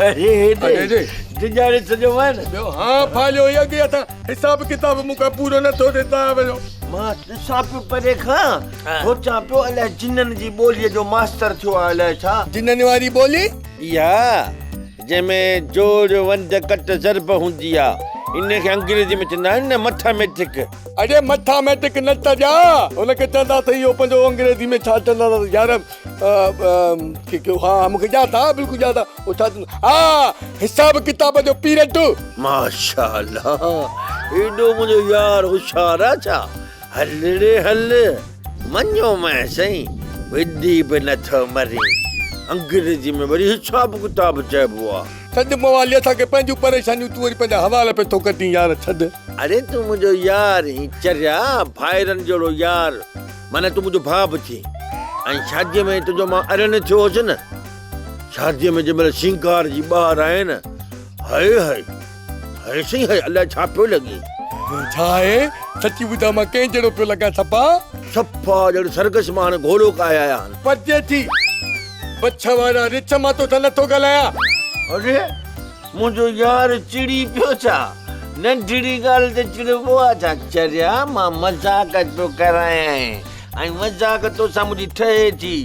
अरे जिजारे सजो वन हाँ फालियो या गया था हिसाब किताब मुका पूरो न तो देता वयो मां ॾिसां पियो परे खां सोचां पियो अलाए जिन्ननि जी ॿोलीअ जो मास्टर थियो आहे अलाए छा जिन्ननि वारी ॿोली इहा जंहिंमें जोड़ वंड कट ज़रब हूंदी आहे इनखे अंग्रेजी में चवंदा आहिनि न मैथमेटिक अरे मैथमेटिक न त जा उनखे चवंदा त इहो पंहिंजो अंग्रेजी में छा चवंदा यार हाँ मूंखे यादि आहे बिल्कुलु यादि आहे उहो छा चवंदा हा हिसाब किताब जो पीरियड माशाअल्लाह एॾो मुंहिंजो यार होशियारु आहे छा हल रे हल मञो मैं साईं विधी बि नथो मरे अंग्रेजी में वरी हिसाब किताब चइबो आहे छॾ मवाली असांखे पंहिंजूं परेशानियूं तूं वरी पंहिंजा हवाला पे थो कटी यार छॾ अरे तूं मुंहिंजो यार ही चरिया भाइरनि जहिड़ो यार माना तूं मुंहिंजो भाउ बि थी ऐं शादीअ में तुंहिंजो मां अरिड़हं थियो हुअसि न शादीअ में जंहिंमहिल श्रृंगार जी ॿार आहे न हाय हाय हाय साईं हाय अलाए छा पियो लॻे छा आहे सची ॿुधां मां कंहिं जहिड़ो पियो लॻां सफ़ा सफ़ा ॼण सरगस मां हाणे घोड़ो काया आहिनि पचे थी बच्छ वारा रिछ मां तो त नथो ॻाल्हायां अरे मुंहिंजो यार चिड़ी पियो छा नंढड़ी ॻाल्हि ते चिड़बो आहे छा चरिया मां मज़ाक पियो करायां ऐं मज़ाक तोसां मुंहिंजी ठहे थी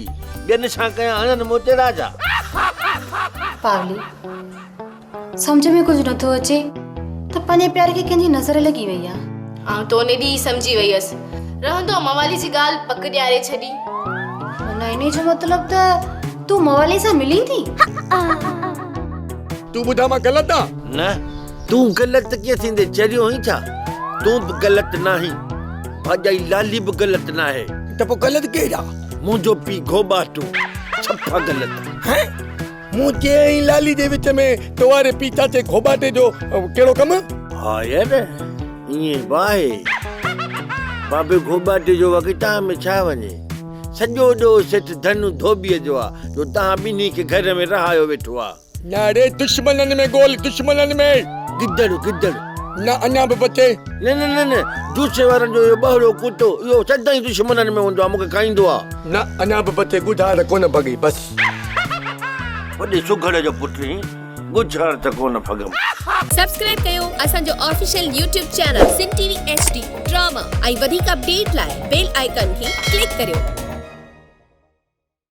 ॿियनि सां कयां हणनि मोटेरा जा पागली समझ में कुछ न थो अचे त पंहिंजे प्यार खे कंहिंजी नज़र लॻी वई आहे ऐं तो ने ॾींहुं सम्झी वई हुअसि रहंदो मवाली जी ॻाल्हि पक ॾियारे छॾी न इन जो मतिलब त तूं मवाली सां मिली थी तूं ॿुधा मां ग़लति आहियां न तूं ग़लति कीअं थींदे चरियो हुई छा तूं बि ग़लति नाहीं भाॼाई लाली बि ग़लति न आहे त पोइ ग़लति केरु आहे मुंहिंजो पीउ घोबाटू छप्पा ग़लति हैं मूं चई लाली जे विच में तोवारे पीता ते घोबाटे जो कहिड़ो कमु हा यार ईअं बाहे बाबे घोबाटे जो वक़्तां में छा वञे सॼो ॾोह सेठ धनु धोबीअ जो आहे जो तव्हां ॿिन्ही खे घर में रहायो वेठो आहे न रे दुश्मननि में ॻोल्ह दुश्मननि में गिदड़ गिदड़ न अञा बि बचे न न न न जूसे वारनि जो इहो ॿहड़ो कुतो इहो सदाईं दुश्मननि में हूंदो आहे मूंखे खाईंदो आहे न अञा बि बचे गुज़ार कोन भॻी बसि वॾे सुघड़ जो पुटु गुज़ार त कोन भॻम सब्सक्राइब कयो असांजो ऑफिशियल यूट्यूब चैनल सिन टीवी HD ड्रामा ऐं वधीक अपडेट लाइ बेल आइकन खे क्लिक करियो।